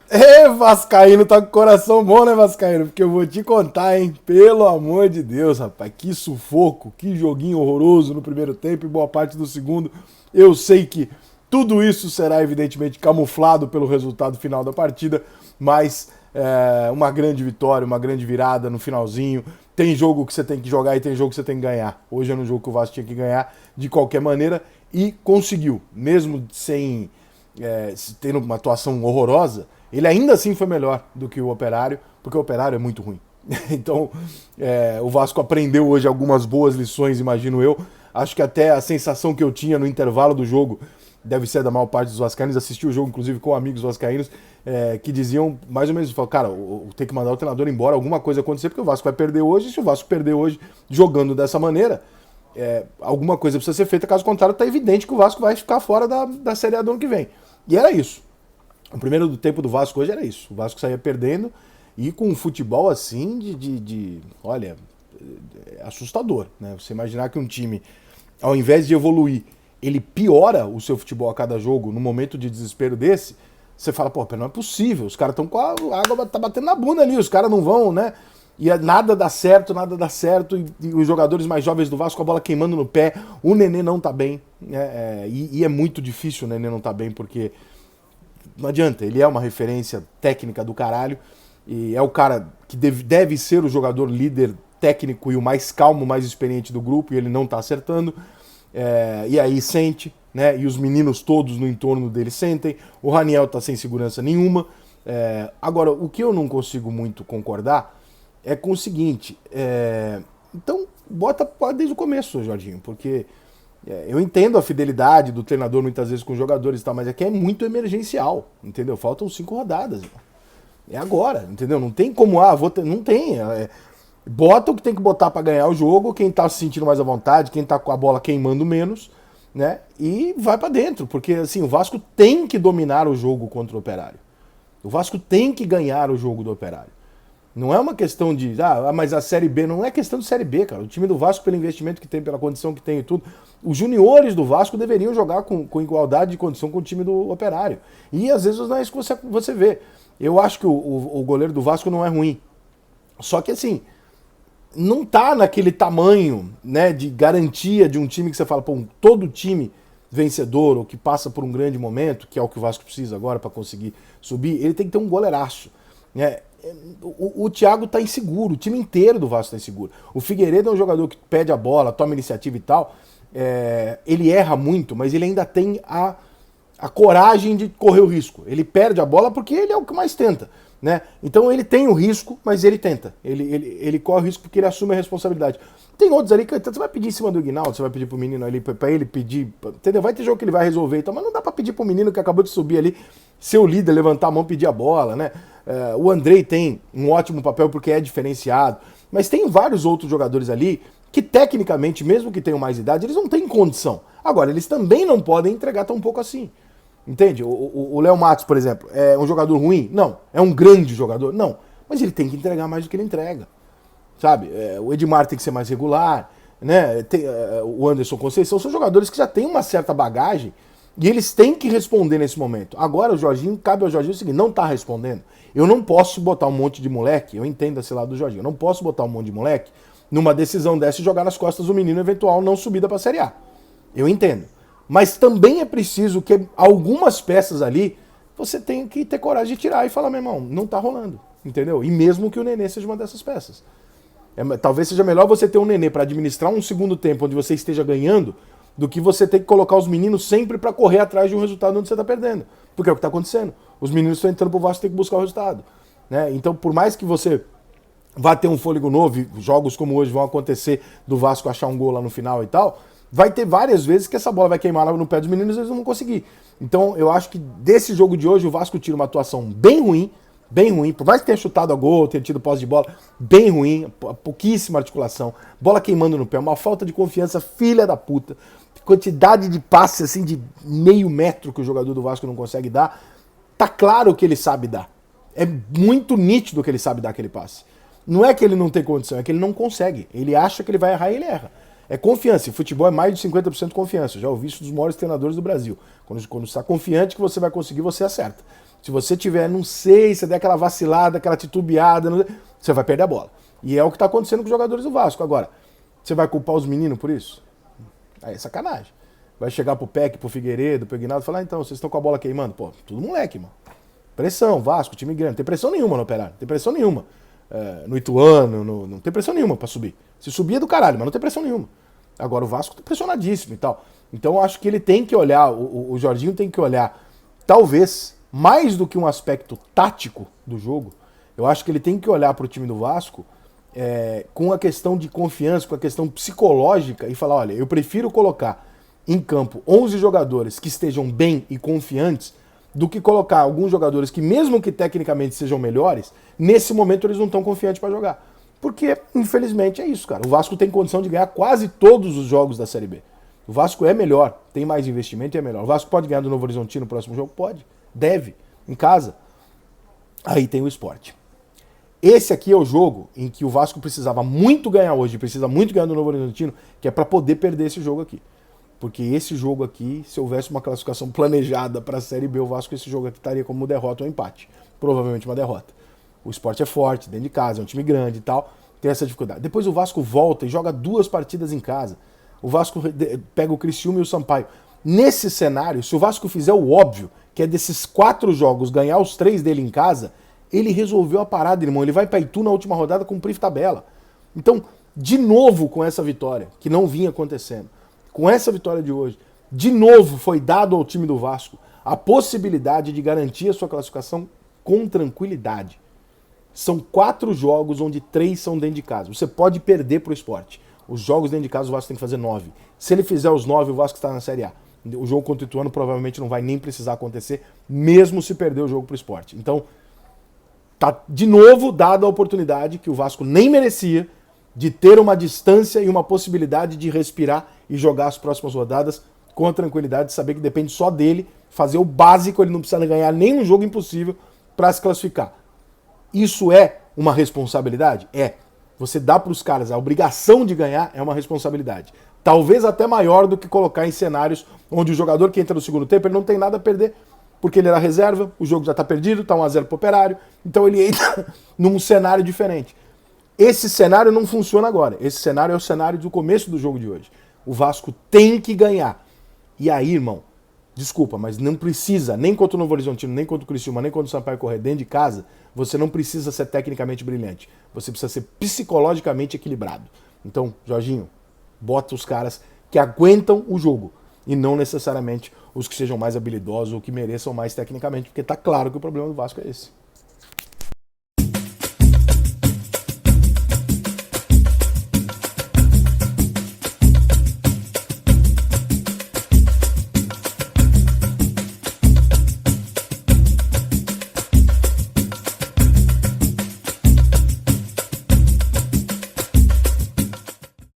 Ê, Vascaíno, tá com o coração bom, né, Vascaíno? Porque eu vou te contar, hein? Pelo amor de Deus, rapaz, que sufoco, que joguinho horroroso no primeiro tempo e boa parte do segundo. Eu sei que tudo isso será evidentemente camuflado pelo resultado final da partida, mas uma grande vitória, uma grande virada no finalzinho. Tem jogo que você tem que jogar e tem jogo que você tem que ganhar. Hoje era um jogo que o Vasco tinha que ganhar de qualquer maneira e conseguiu, mesmo sem tendo uma atuação horrorosa. Ele ainda assim foi melhor do que o Operário, porque o Operário é muito ruim. Então, o Vasco aprendeu hoje algumas boas lições, imagino eu. Acho que até a sensação que eu tinha no intervalo do jogo deve ser da maior parte dos vascaínos. Assisti o jogo, inclusive, com amigos vascaínos, que diziam mais ou menos, cara, tem que mandar o treinador embora, alguma coisa acontecer, porque o Vasco vai perder hoje, e se o Vasco perder hoje jogando dessa maneira, alguma coisa precisa ser feita, caso contrário, tá evidente que o Vasco vai ficar fora da Série A do ano que vem. E era isso. O primeiro do tempo do Vasco hoje era isso. O Vasco saía perdendo e com um futebol assim olha, assustador, né? Você imaginar que um time, ao invés de evoluir, ele piora o seu futebol a cada jogo, num momento de desespero desse, você fala, pô, não é possível, os caras estão com a água tá batendo na bunda ali, os caras não vão, né? E nada dá certo, e os jogadores mais jovens do Vasco com a bola queimando no pé, o Nenê não tá bem, né? E é muito difícil o Nenê não tá bem, porque não adianta, ele é uma referência técnica do caralho, e é o cara que deve ser o jogador líder técnico e o mais calmo, mais experiente do grupo, e ele não tá acertando, e aí sente, né? E os meninos todos no entorno dele sentem, o Raniel tá sem segurança nenhuma. Agora, o que eu não consigo muito concordar é com o seguinte, então bota desde o começo, Jorginho, porque eu entendo a fidelidade do treinador muitas vezes com os jogadores e tal, mas aqui é muito emergencial, entendeu? Faltam 5 rodadas. É agora, entendeu? Não tem como, não tem. Bota o que tem que botar para ganhar o jogo, quem tá se sentindo mais à vontade, quem tá com a bola queimando menos, né? E vai para dentro, porque assim, o Vasco tem que dominar o jogo contra o Operário. O Vasco tem que ganhar o jogo do Operário. Não é uma questão de, mas a Série B, não é questão de Série B, cara. O time do Vasco, pelo investimento que tem, pela condição que tem e tudo, os juniores do Vasco deveriam jogar com igualdade de condição com o time do Operário. E às vezes não é isso que você vê. Eu acho que o goleiro do Vasco não é ruim. Só que assim, não tá naquele tamanho, né, de garantia de um time que você fala, pô, todo time vencedor ou que passa por um grande momento, que é o que o Vasco precisa agora para conseguir subir, ele tem que ter um goleiraço, né? O Thiago tá inseguro, o time inteiro do Vasco tá inseguro. O Figueiredo é um jogador que pede a bola, toma iniciativa e tal. Ele erra muito, mas ele ainda tem a coragem de correr o risco. Ele perde a bola porque ele é o que mais tenta, né? Então ele tem o risco, mas ele tenta. Ele corre o risco porque ele assume a responsabilidade. Tem outros ali que você vai pedir em cima do Ignaldo, você vai pedir pro menino ali, pra ele pedir, entendeu? Vai ter jogo que ele vai resolver e tal, mas não dá pra pedir pro menino que acabou de subir ali, ser o líder, levantar a mão, pedir a bola, né? O Andrei tem um ótimo papel porque é diferenciado, mas tem vários outros jogadores ali que tecnicamente, mesmo que tenham mais idade, eles não têm condição. Agora, eles também não podem entregar tão pouco assim. Entende? O Léo Matos, por exemplo, é um jogador ruim? Não. É um grande jogador? Não. Mas ele tem que entregar mais do que ele entrega. Sabe? O Edmar tem que ser mais regular, né? O Anderson Conceição são jogadores que já têm uma certa bagagem e eles têm que responder nesse momento. Agora o Jorginho, cabe ao Jorginho o seguinte, não tá respondendo. Eu não posso botar um monte de moleque, eu entendo esse lado do Jorginho, eu não posso botar um monte de moleque numa decisão dessa e jogar nas costas do menino eventual não subida pra Série A. Eu entendo. Mas também é preciso que algumas peças ali você tenha que ter coragem de tirar e falar, meu irmão, não tá rolando. Entendeu? E mesmo que o Nenê seja uma dessas peças. Talvez seja melhor você ter um Nenê para administrar um segundo tempo onde você esteja ganhando do que você ter que colocar os meninos sempre para correr atrás de um resultado onde você tá perdendo. Porque é o que tá acontecendo. Os meninos estão entrando pro Vasco ter que buscar o resultado. Né? Então, por mais que você vá ter um fôlego novo, e jogos como hoje vão acontecer do Vasco achar um gol lá no final e tal, vai ter várias vezes que essa bola vai queimar no pé dos meninos e eles não vão conseguir. Então, eu acho que desse jogo de hoje o Vasco tira uma atuação bem ruim, por mais que tenha chutado a gol, tenha tido posse de bola, bem ruim, pouquíssima articulação, bola queimando no pé, uma falta de confiança, filha da puta, quantidade de passe assim de meio metro que o jogador do Vasco não consegue dar, tá claro que ele sabe dar. É muito nítido que ele sabe dar aquele passe. Não é que ele não tem condição, é que ele não consegue. Ele acha que ele vai errar e ele erra. É confiança. E futebol é mais de 50% confiança. Eu já ouvi isso dos maiores treinadores do Brasil. Quando você está confiante que você vai conseguir, você acerta. Se você tiver, não sei, se der aquela vacilada, aquela titubeada, você vai perder a bola. E é o que está acontecendo com os jogadores do Vasco. Agora, você vai culpar os meninos por isso? Aí é sacanagem. Vai chegar pro Peck, pro Figueiredo, pro Ignaldo e falar, então, vocês estão com a bola queimando? Pô, tudo moleque, mano. Pressão, Vasco, time grande. Não tem pressão nenhuma no Operário. Não tem pressão nenhuma. No Ituano, não tem pressão nenhuma pra subir. Se subir é do caralho, mas não tem pressão nenhuma. Agora o Vasco tá pressionadíssimo e tal. Então eu acho que ele tem que olhar, o Jorginho tem que olhar, talvez, mais do que um aspecto tático do jogo, eu acho que ele tem que olhar pro time do Vasco com a questão de confiança, com a questão psicológica e falar, olha, eu prefiro colocar em campo 11 jogadores que estejam bem e confiantes do que colocar alguns jogadores que, mesmo que tecnicamente sejam melhores, nesse momento eles não estão confiantes para jogar. Porque, infelizmente, é isso, cara. O Vasco tem condição de ganhar quase todos os jogos da Série B. O Vasco é melhor, tem mais investimento e é melhor. O Vasco pode ganhar do Novo Horizontino no próximo jogo? Pode. Deve. Em casa. Aí tem o Sport. Esse aqui é o jogo em que o Vasco precisava muito ganhar hoje, precisa muito ganhar do Novo Horizontino, que é para poder perder esse jogo aqui. Porque esse jogo aqui, se houvesse uma classificação planejada para a Série B, o Vasco esse jogo aqui estaria como derrota ou empate. Provavelmente uma derrota. O Sport é forte, dentro de casa, é um time grande e tal, tem essa dificuldade. Depois o Vasco volta e joga 2 partidas em casa. O Vasco pega o Criciúma e o Sampaio. Nesse cenário, se o Vasco fizer o óbvio, que é desses 4 jogos ganhar os 3 dele em casa, ele resolveu a parada, irmão. Ele vai para Itu na última rodada cumprir tabela. Então, de novo com essa vitória, que não vinha acontecendo, com essa vitória de hoje, de novo foi dado ao time do Vasco a possibilidade de garantir a sua classificação com tranquilidade. São 4 jogos onde 3 são dentro de casa. Você pode perder pro Sport. Os jogos dentro de casa o Vasco tem que fazer 9. Se ele fizer os 9, o Vasco está na Série A. O jogo contra o Ituano provavelmente não vai nem precisar acontecer, mesmo se perder o jogo pro Sport. Então, tá de novo dada a oportunidade que o Vasco nem merecia de ter uma distância e uma possibilidade de respirar e jogar as próximas rodadas com a tranquilidade de saber que depende só dele, fazer o básico, ele não precisa ganhar nenhum jogo impossível para se classificar. Isso é uma responsabilidade? É. Você dá para os caras a obrigação de ganhar é uma responsabilidade. Talvez até maior do que colocar em cenários onde o jogador que entra no segundo tempo ele não tem nada a perder, porque ele era reserva, o jogo já está perdido, está 1-0 pro Operário, então ele entra num cenário diferente. Esse cenário não funciona agora. Esse cenário é o cenário do começo do jogo de hoje. O Vasco tem que ganhar. E aí, irmão, desculpa, mas não precisa, nem contra o Novo Horizontino, nem contra o Criciúma, nem contra o Sampaio Corrêa dentro de casa, você não precisa ser tecnicamente brilhante. Você precisa ser psicologicamente equilibrado. Então, Jorginho, bota os caras que aguentam o jogo e não necessariamente os que sejam mais habilidosos ou que mereçam mais tecnicamente, porque tá claro que o problema do Vasco é esse.